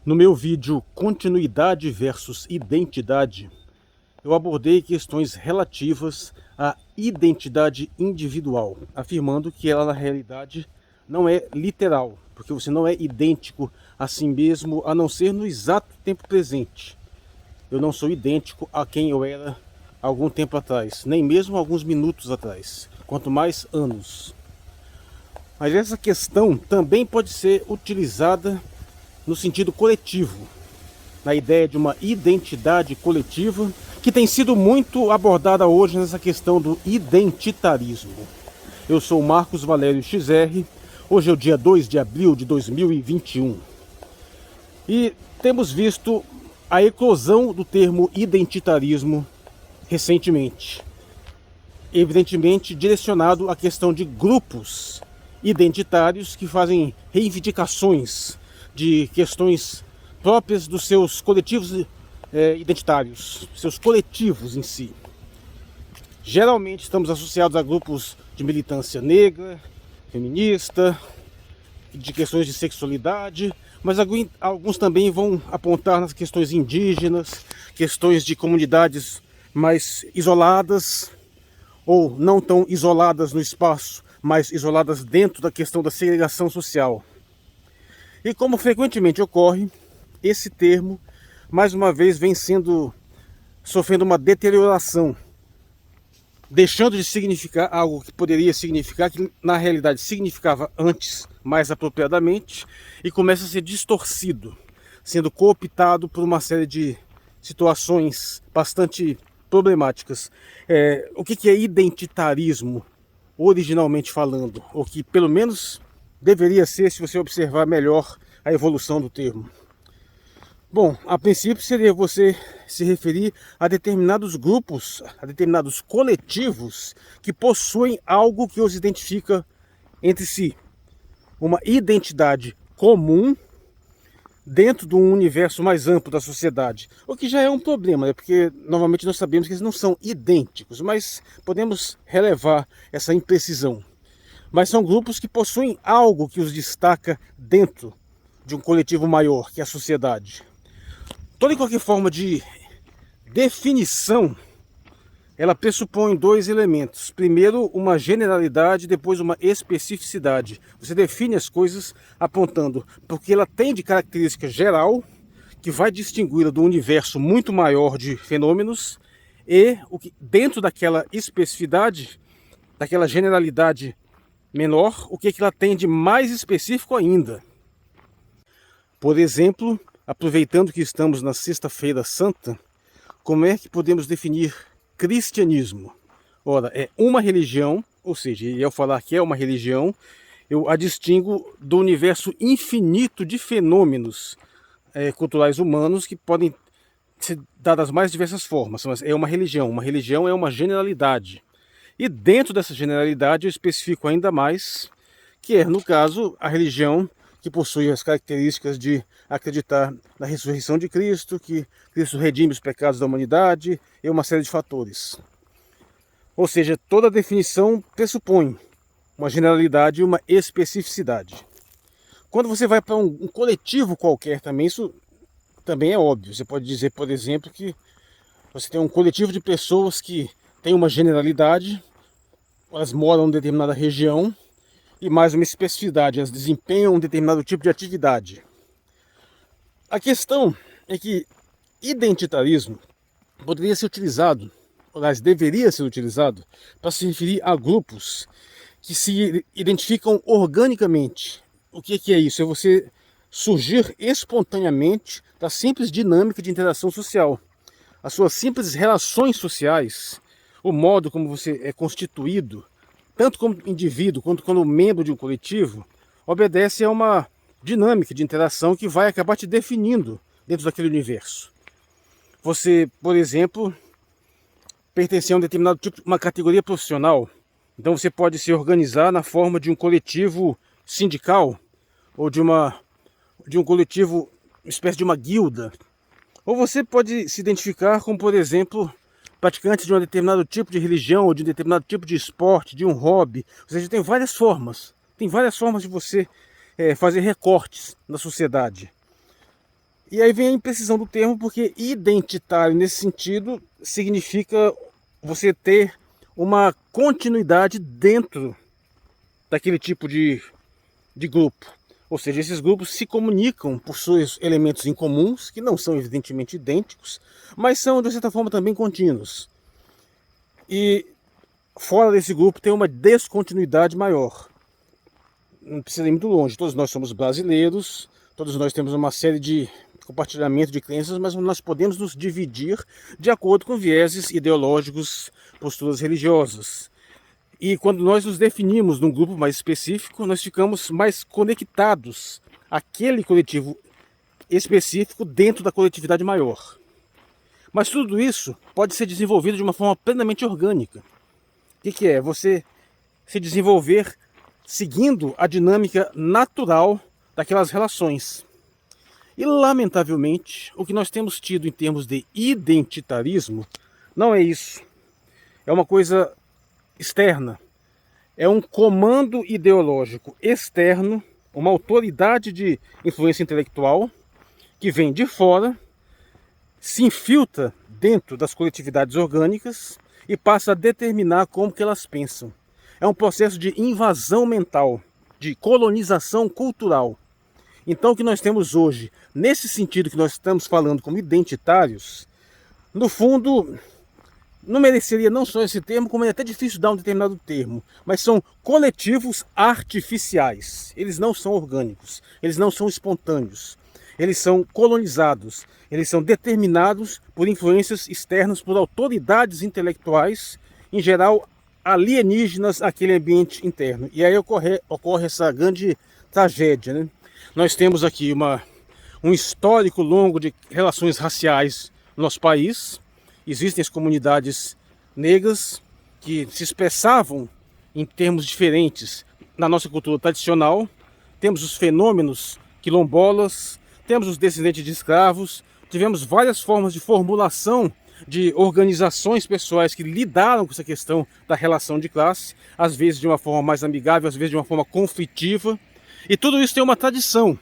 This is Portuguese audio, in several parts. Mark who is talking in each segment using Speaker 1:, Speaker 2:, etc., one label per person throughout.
Speaker 1: No meu vídeo Continuidade versus Identidade, eu abordei questões relativas à identidade individual, afirmando que ela na realidade não é literal, porque você não é idêntico a si mesmo, a não ser no exato tempo presente. Eu não sou idêntico a quem eu era algum tempo atrás, nem mesmo alguns minutos atrás, quanto mais anos. Mas essa questão também pode ser utilizada no sentido coletivo, na ideia de uma identidade coletiva, que tem sido muito abordada hoje nessa questão do identitarismo. Eu sou Marcos Valério XR, hoje é o dia 2 de abril de 2021. E temos visto a eclosão do termo identitarismo recentemente. Evidentemente direcionado à questão de grupos identitários que fazem reivindicações de questões próprias dos seus coletivos identitários, seus coletivos em si. Geralmente estamos associados a grupos de militância negra, feminista, de questões de sexualidade, mas alguns também vão apontar nas questões indígenas, questões de comunidades mais isoladas, ou não tão isoladas no espaço, mas isoladas dentro da questão da segregação social. E como frequentemente ocorre, esse termo, mais uma vez, vem sofrendo uma deterioração, deixando de significar algo que poderia significar, que na realidade significava antes, mais apropriadamente, e começa a ser distorcido, sendo cooptado por uma série de situações bastante problemáticas. O que é identitarismo, originalmente falando? Ou que pelo menos deveria ser, se você observar melhor a evolução do termo. Bom, a princípio seria você se referir a determinados grupos, a determinados coletivos que possuem algo que os identifica entre si. Uma identidade comum dentro de um universo mais amplo da sociedade. O que já é um problema, né? Porque normalmente nós sabemos que eles não são idênticos, mas podemos relevar essa imprecisão. Mas são grupos que possuem algo que os destaca dentro de um coletivo maior, que é a sociedade. Toda e qualquer forma de definição, ela pressupõe dois elementos. Primeiro, uma generalidade, depois uma especificidade. Você define as coisas apontando porque ela tem de característica geral, que vai distingui-la do universo muito maior de fenômenos, e o que dentro daquela especificidade, daquela generalidade menor, o que ela tem de mais específico ainda. Por exemplo, aproveitando que estamos na Sexta-feira Santa, como é que podemos definir cristianismo? Ora, é uma religião, ou seja, e ao falar que é uma religião, eu a distingo do universo infinito de fenômenos culturais humanos que podem ser dadas das mais diversas formas, mas é uma religião é uma generalidade. E dentro dessa generalidade eu especifico ainda mais, que é, no caso, a religião que possui as características de acreditar na ressurreição de Cristo, que Cristo redime os pecados da humanidade e uma série de fatores. Ou seja, toda definição pressupõe uma generalidade e uma especificidade. Quando você vai para um coletivo qualquer também, isso também é óbvio. Você pode dizer, por exemplo, que você tem um coletivo de pessoas que tem uma generalidade, elas moram em determinada região, e mais uma especificidade, elas desempenham um determinado tipo de atividade. A questão é que identitarismo poderia ser utilizado, aliás, deveria ser utilizado, para se referir a grupos que se identificam organicamente. O que é isso? É você surgir espontaneamente da simples dinâmica de interação social. As suas simples relações sociais, o modo como você é constituído, tanto como indivíduo quanto como membro de um coletivo, obedece a uma dinâmica de interação que vai acabar te definindo dentro daquele universo. Você, por exemplo, pertencer a um determinado tipo, uma categoria profissional, então você pode se organizar na forma de um coletivo sindical ou de um coletivo, uma espécie de uma guilda. Ou você pode se identificar como, por exemplo, praticante de um determinado tipo de religião, ou de um determinado tipo de esporte, de um hobby. Ou seja, tem várias formas. Tem várias formas de você fazer recortes na sociedade. E aí vem a imprecisão do termo, porque identitário nesse sentido significa você ter uma continuidade dentro daquele tipo de grupo. Ou seja, esses grupos se comunicam por seus elementos em comuns, que não são evidentemente idênticos, mas são de certa forma também contínuos. E fora desse grupo tem uma descontinuidade maior. Não precisa ir muito longe, todos nós somos brasileiros, todos nós temos uma série de compartilhamento de crenças, mas nós podemos nos dividir de acordo com vieses ideológicos, posturas religiosas. E quando nós nos definimos num grupo mais específico, nós ficamos mais conectados àquele coletivo específico dentro da coletividade maior. Mas tudo isso pode ser desenvolvido de uma forma plenamente orgânica. O que é? Você se desenvolver seguindo a dinâmica natural daquelas relações. E, lamentavelmente, o que nós temos tido em termos de identitarismo não é isso. É uma coisa externa. É um comando ideológico externo, uma autoridade de influência intelectual que vem de fora, se infiltra dentro das coletividades orgânicas e passa a determinar como que elas pensam. É um processo de invasão mental, de colonização cultural. Então o que nós temos hoje, nesse sentido que nós estamos falando como identitários, no fundo não mereceria não só esse termo, como é até difícil dar um determinado termo, mas são coletivos artificiais. Eles não são orgânicos, eles não são espontâneos, eles são colonizados, eles são determinados por influências externas, por autoridades intelectuais, em geral alienígenas àquele ambiente interno. E aí ocorre essa grande tragédia, né? Nós temos aqui um histórico longo de relações raciais no nosso país. Existem as comunidades negras que se expressavam em termos diferentes na nossa cultura tradicional. Temos os fenômenos quilombolas, temos os descendentes de escravos, tivemos várias formas de formulação de organizações pessoais que lidaram com essa questão da relação de classe, às vezes de uma forma mais amigável, às vezes de uma forma conflitiva. E tudo isso tem uma tradição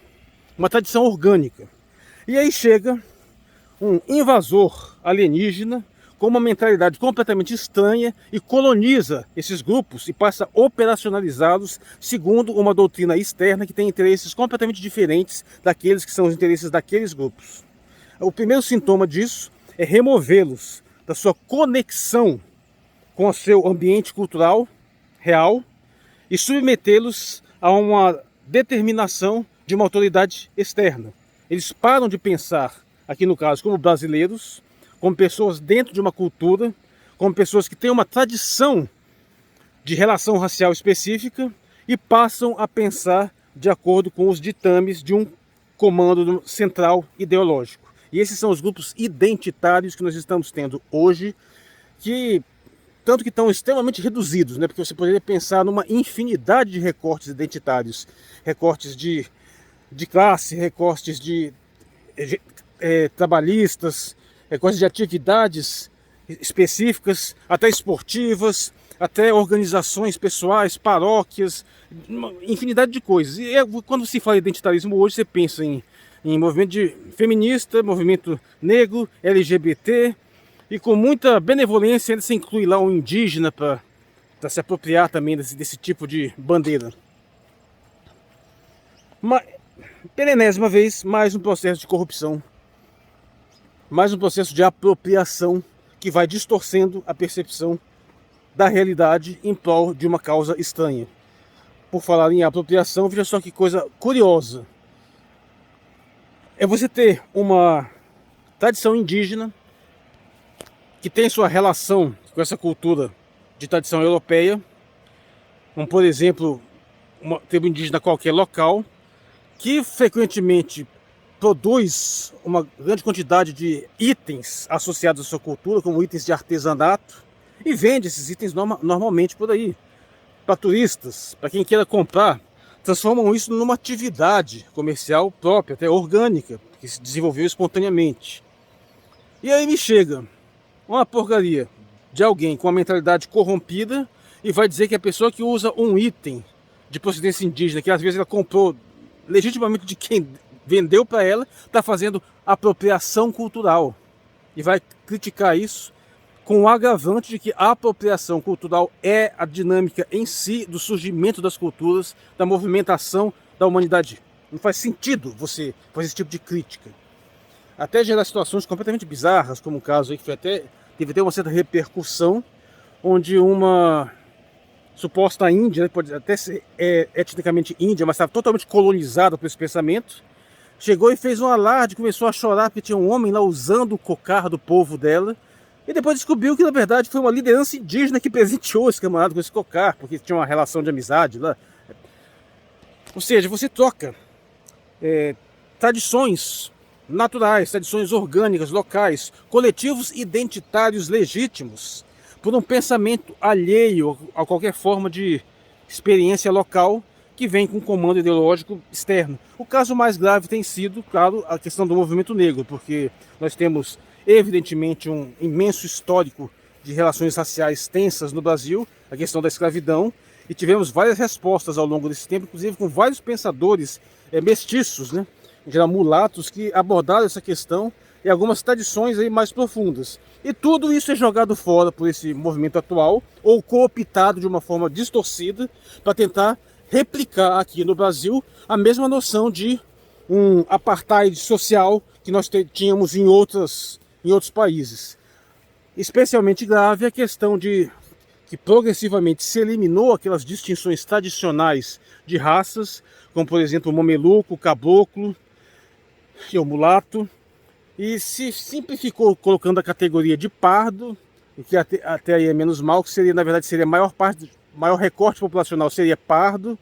Speaker 1: orgânica. E aí chega um invasor alienígena com uma mentalidade completamente estranha e coloniza esses grupos e passa a operacionalizá-los segundo uma doutrina externa que tem interesses completamente diferentes daqueles que são os interesses daqueles grupos. O primeiro sintoma disso é removê-los da sua conexão com o seu ambiente cultural real e submetê-los a uma determinação de uma autoridade externa. Eles param de pensar, aqui no caso, como brasileiros, como pessoas dentro de uma cultura, como pessoas que têm uma tradição de relação racial específica e passam a pensar de acordo com os ditames de um comando central ideológico. E esses são os grupos identitários que nós estamos tendo hoje, que tanto que estão extremamente reduzidos, né? Porque você poderia pensar numa infinidade de recortes identitários, recortes de classe, recortes de trabalhistas, recortes de atividades específicas, até esportivas, até organizações pessoais, paróquias, uma infinidade de coisas. E quando se fala identitarismo hoje, você pensa em movimento feminista, movimento negro, LGBT, e com muita benevolência ainda se inclui lá um indígena para se apropriar também desse tipo de bandeira. Mas, pela enésima vez, mais um processo de corrupção, mais um processo de apropriação que vai distorcendo a percepção da realidade em prol de uma causa estranha. Por falar em apropriação, veja só que coisa curiosa. É você ter uma tradição indígena que tem sua relação com essa cultura de tradição europeia, como por exemplo, uma tribo indígena qualquer local, que frequentemente produz uma grande quantidade de itens associados à sua cultura, como itens de artesanato, e vende esses itens normalmente por aí, para turistas, para quem queira comprar. Transformam isso numa atividade comercial própria, até orgânica, que se desenvolveu espontaneamente. E aí me chega uma porcaria de alguém com uma mentalidade corrompida e vai dizer que a pessoa que usa um item de procedência indígena, que às vezes ela comprou legitimamente de quem vendeu para ela, está fazendo apropriação cultural. E vai criticar isso com o agravante de que a apropriação cultural é a dinâmica em si do surgimento das culturas, da movimentação da humanidade. Não faz sentido você fazer esse tipo de crítica. Até gerar situações completamente bizarras, como o caso aí que teve até uma certa repercussão, onde uma suposta Índia, pode até ser etnicamente índia, mas estava totalmente colonizada por esse pensamento, chegou e fez um alarde, começou a chorar porque tinha um homem lá usando o cocar do povo dela, e depois descobriu que na verdade foi uma liderança indígena que presenteou esse camarada com esse cocar, porque tinha uma relação de amizade lá. Ou seja, você troca tradições naturais, tradições orgânicas, locais, coletivos identitários legítimos, por um pensamento alheio a qualquer forma de experiência local que vem com um comando ideológico externo. O caso mais grave tem sido, claro, a questão do movimento negro, porque nós temos, evidentemente, um imenso histórico de relações raciais tensas no Brasil, a questão da escravidão, e tivemos várias respostas ao longo desse tempo, inclusive com vários pensadores mestiços, né, em geral mulatos, que abordaram essa questão e algumas tradições aí mais profundas. E tudo isso é jogado fora por esse movimento atual, ou cooptado de uma forma distorcida, para tentar replicar aqui no Brasil a mesma noção de um apartheid social que nós tínhamos em outros países. Especialmente grave a questão de que progressivamente se eliminou aquelas distinções tradicionais de raças, como por exemplo o mameluco, o caboclo e o mulato, e se simplificou colocando a categoria de pardo, que até aí é menos mal, que seria, na verdade, seria maior recorte populacional seria pardo.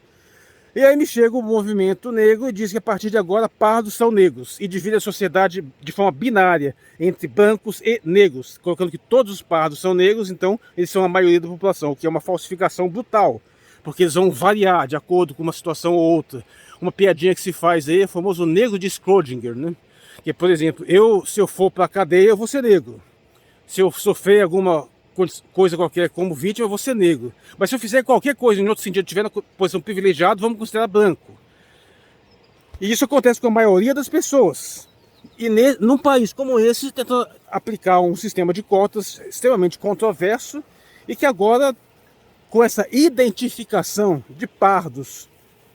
Speaker 1: E aí me chega o movimento negro e diz que a partir de agora pardos são negros, e divide a sociedade de forma binária entre brancos e negros, colocando que todos os pardos são negros, então eles são a maioria da população, o que é uma falsificação brutal, porque eles vão variar de acordo com uma situação ou outra. Uma piadinha que se faz aí é o famoso negro de Schrödinger, né? Que, por exemplo, se eu for para a cadeia, eu vou ser negro. Se eu sofrer alguma coisa qualquer como vítima, eu vou ser negro. Mas se eu fizer qualquer coisa em outro sentido, estiver na posição privilegiada, vamos considerar branco. E isso acontece com a maioria das pessoas. E num país como esse, tenta aplicar um sistema de cotas extremamente controverso e que agora, com essa identificação de pardos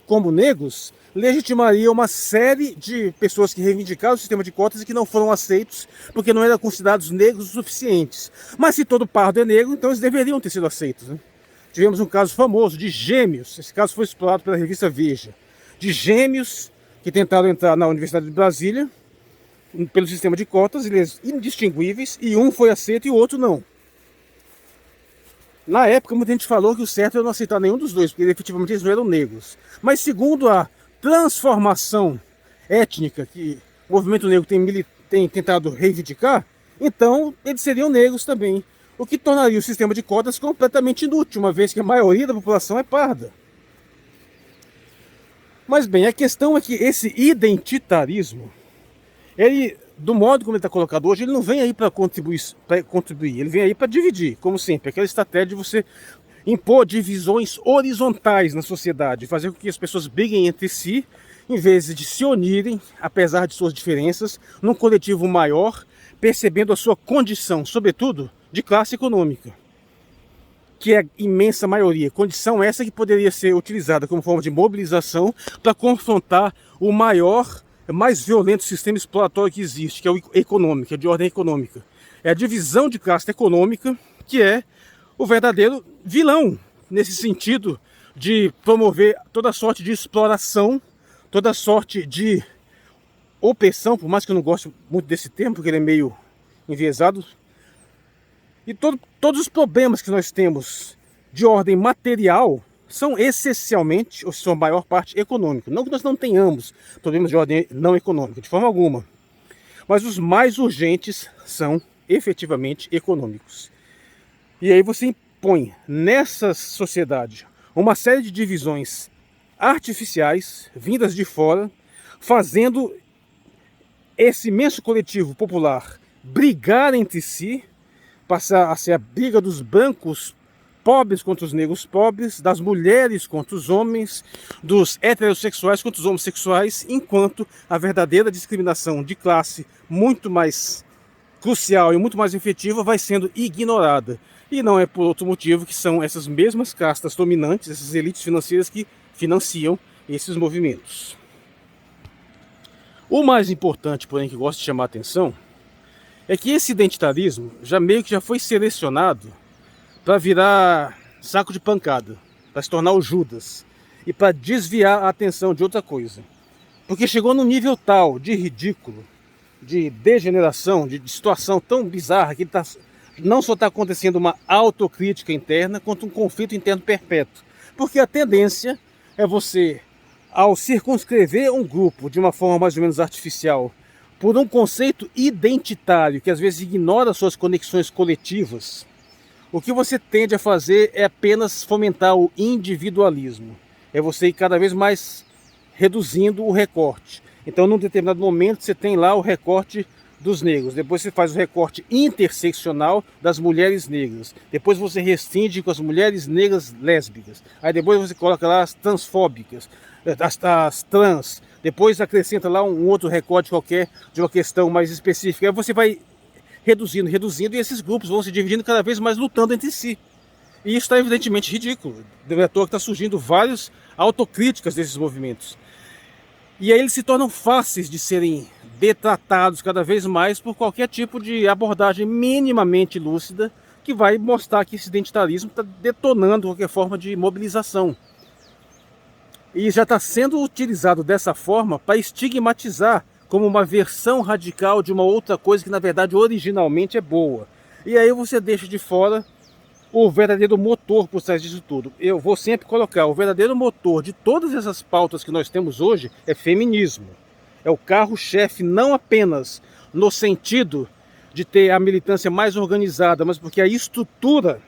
Speaker 1: como negros, legitimaria uma série de pessoas que reivindicaram o sistema de cotas e que não foram aceitos porque não eram considerados negros o suficientes. Mas se todo pardo é negro, então eles deveriam ter sido aceitos, né? Tivemos um caso famoso de gêmeos, esse caso foi explorado pela revista Veja, de gêmeos que tentaram entrar na Universidade de Brasília pelo sistema de cotas, eles indistinguíveis, e um foi aceito e o outro não. Na época, muita gente falou que o certo era não aceitar nenhum dos dois, porque efetivamente eles não eram negros. Mas segundo a transformação étnica que o movimento negro tem tentado reivindicar, então eles seriam negros também, o que tornaria o sistema de cotas completamente inútil, uma vez que a maioria da população é parda. Mas bem, a questão é que esse identitarismo, do modo como ele está colocado hoje, ele não vem aí para contribuir, ele vem aí para dividir, como sempre, aquela estratégia de você impor divisões horizontais na sociedade, fazer com que as pessoas briguem entre si, em vez de se unirem, apesar de suas diferenças, num coletivo maior, percebendo a sua condição, sobretudo, de classe econômica, que é a imensa maioria. Condição essa que poderia ser utilizada como forma de mobilização para confrontar o mais violento sistema exploratório que existe, que é o econômico, é de ordem econômica. É a divisão de classe econômica que é o verdadeiro vilão, nesse sentido de promover toda sorte de exploração, toda sorte de opressão, por mais que eu não goste muito desse termo, porque ele é meio enviesado. E todos os problemas que nós temos de ordem material são essencialmente, ou sua maior parte, econômica. Não que nós não tenhamos problemas de ordem não econômica, de forma alguma. Mas os mais urgentes são efetivamente econômicos. E aí você impõe nessa sociedade uma série de divisões artificiais, vindas de fora, fazendo esse imenso coletivo popular brigar entre si, passar a ser a briga dos brancos pobres contra os negros pobres, das mulheres contra os homens, dos heterossexuais contra os homossexuais, enquanto a verdadeira discriminação de classe, muito mais crucial e muito mais efetiva, vai sendo ignorada. E não é por outro motivo que são essas mesmas castas dominantes, essas elites financeiras que financiam esses movimentos. O mais importante, porém, que eu gosto de chamar a atenção, é que esse identitarismo meio que já foi selecionado para virar saco de pancada, para se tornar o Judas e para desviar a atenção de outra coisa. Porque chegou num nível tal de ridículo, de degeneração, de situação tão bizarra que não só está acontecendo uma autocrítica interna, quanto um conflito interno perpétuo. Porque a tendência é você, ao circunscrever um grupo de uma forma mais ou menos artificial, por um conceito identitário que às vezes ignora suas conexões coletivas, o que você tende a fazer é apenas fomentar o individualismo. É você ir cada vez mais reduzindo o recorte. Então, num determinado momento, você tem lá o recorte dos negros. Depois você faz o recorte interseccional das mulheres negras. Depois você restringe com as mulheres negras lésbicas. Aí depois você coloca lá as transfóbicas, as trans. Depois acrescenta lá um outro recorte qualquer de uma questão mais específica. Aí você vai reduzindo, e esses grupos vão se dividindo cada vez mais, lutando entre si. E isso está evidentemente ridículo. Não é à toa que está surgindo várias autocríticas desses movimentos. E aí eles se tornam fáceis de serem detratados cada vez mais por qualquer tipo de abordagem minimamente lúcida que vai mostrar que esse identitarismo está detonando qualquer forma de mobilização. E já está sendo utilizado dessa forma para estigmatizar como uma versão radical de uma outra coisa que na verdade originalmente é boa. E aí você deixa de fora o verdadeiro motor por trás disso tudo. Eu vou sempre colocar, o verdadeiro motor de todas essas pautas que nós temos hoje é feminismo. É o carro-chefe, não apenas no sentido de ter a militância mais organizada, mas porque a estrutura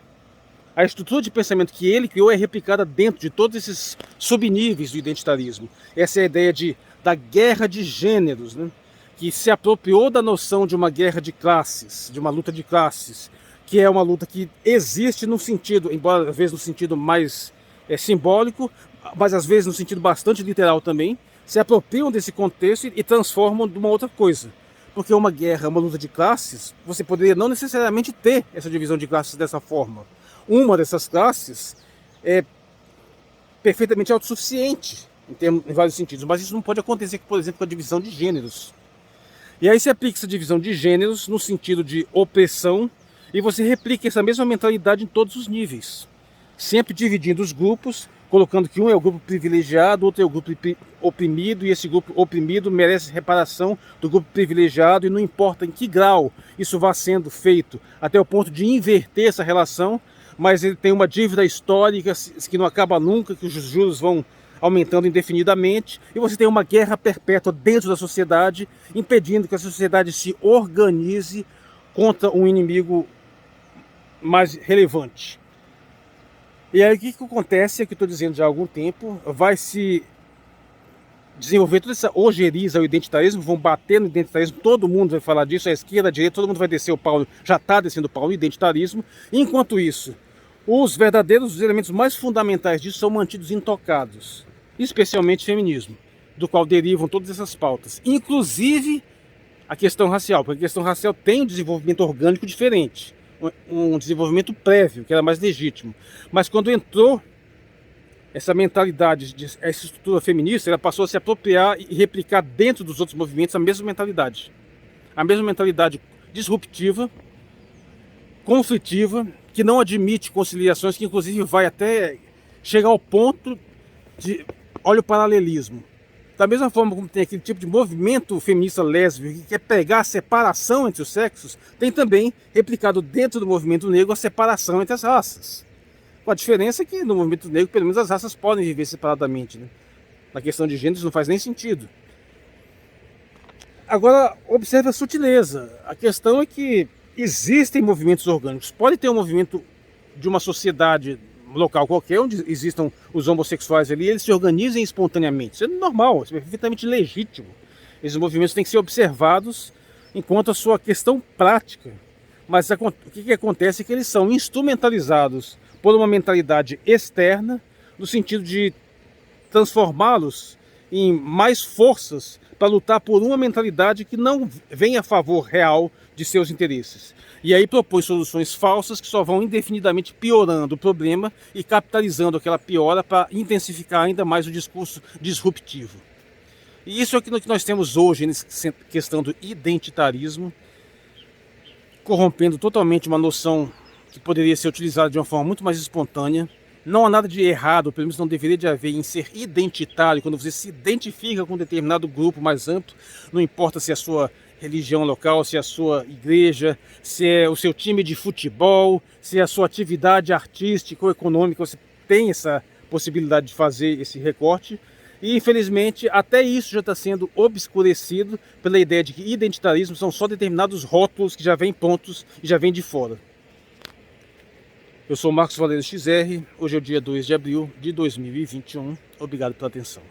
Speaker 1: de pensamento que ele criou é replicada dentro de todos esses subníveis do identitarismo. Essa é a ideia da guerra de gêneros, né? Que se apropriou da noção de uma guerra de classes, de uma luta de classes, que é uma luta que existe no sentido, embora às vezes no sentido mais simbólico, mas às vezes no sentido bastante literal também, se apropriam desse contexto e transformam de uma outra coisa. Porque uma guerra, uma luta de classes, você poderia não necessariamente ter essa divisão de classes dessa forma. Uma dessas classes é perfeitamente autossuficiente em vários sentidos, mas isso não pode acontecer, por exemplo, com a divisão de gêneros. E aí você aplica essa divisão de gêneros no sentido de opressão, e você replica essa mesma mentalidade em todos os níveis, sempre dividindo os grupos, colocando que um é o grupo privilegiado, outro é o grupo oprimido, e esse grupo oprimido merece reparação do grupo privilegiado, e não importa em que grau isso vá sendo feito, até o ponto de inverter essa relação, mas ele tem uma dívida histórica que não acaba nunca, que os juros vão aumentando indefinidamente, e você tem uma guerra perpétua dentro da sociedade, impedindo que a sociedade se organize contra um inimigo mais relevante. E aí o que acontece, é que eu estou dizendo já há algum tempo, vai se desenvolver toda essa ojeriza ao identitarismo, vão bater no identitarismo, todo mundo vai falar disso, a esquerda, a direita, todo mundo vai descer o pau, já está descendo o pau no identitarismo. Enquanto isso, os elementos mais fundamentais disso são mantidos intocados, especialmente o feminismo, do qual derivam todas essas pautas, inclusive a questão racial, porque a questão racial tem um desenvolvimento orgânico diferente, um desenvolvimento prévio, que era mais legítimo. Mas quando entrou essa mentalidade, essa estrutura feminista, ela passou a se apropriar e replicar dentro dos outros movimentos a mesma mentalidade disruptiva, conflitiva, que não admite conciliações, que inclusive vai até chegar ao ponto de, olha o paralelismo, da mesma forma como tem aquele tipo de movimento feminista lésbico que quer pegar a separação entre os sexos, tem também replicado dentro do movimento negro a separação entre as raças. Com a diferença que no movimento negro, pelo menos as raças podem viver separadamente, né? Na questão de gêneros não faz nem sentido. Agora, observe a sutileza. A questão é que existem movimentos orgânicos. Pode ter um movimento de uma sociedade local qualquer, onde existam os homossexuais ali, eles se organizem espontaneamente. Isso é normal, isso é perfeitamente legítimo. Esses movimentos têm que ser observados enquanto a sua questão prática. Mas o que acontece é que eles são instrumentalizados por uma mentalidade externa, no sentido de transformá-los em mais forças para lutar por uma mentalidade que não vem a favor real de seus interesses. E aí propõe soluções falsas que só vão indefinidamente piorando o problema e capitalizando aquela piora para intensificar ainda mais o discurso disruptivo. E isso é o que nós temos hoje nessa questão do identitarismo, corrompendo totalmente uma noção que poderia ser utilizada de uma forma muito mais espontânea. Não há nada de errado, pelo menos não deveria de haver, em ser identitário, quando você se identifica com um determinado grupo mais amplo, não importa se é a sua religião local, se é a sua igreja, se é o seu time de futebol, se é a sua atividade artística ou econômica, você tem essa possibilidade de fazer esse recorte. E infelizmente até isso já está sendo obscurecido pela ideia de que identitarismo são só determinados rótulos que já vêm prontos e já vêm de fora. Eu sou Marcos Valério XR, hoje é o dia 2 de abril de 2021. Obrigado pela atenção.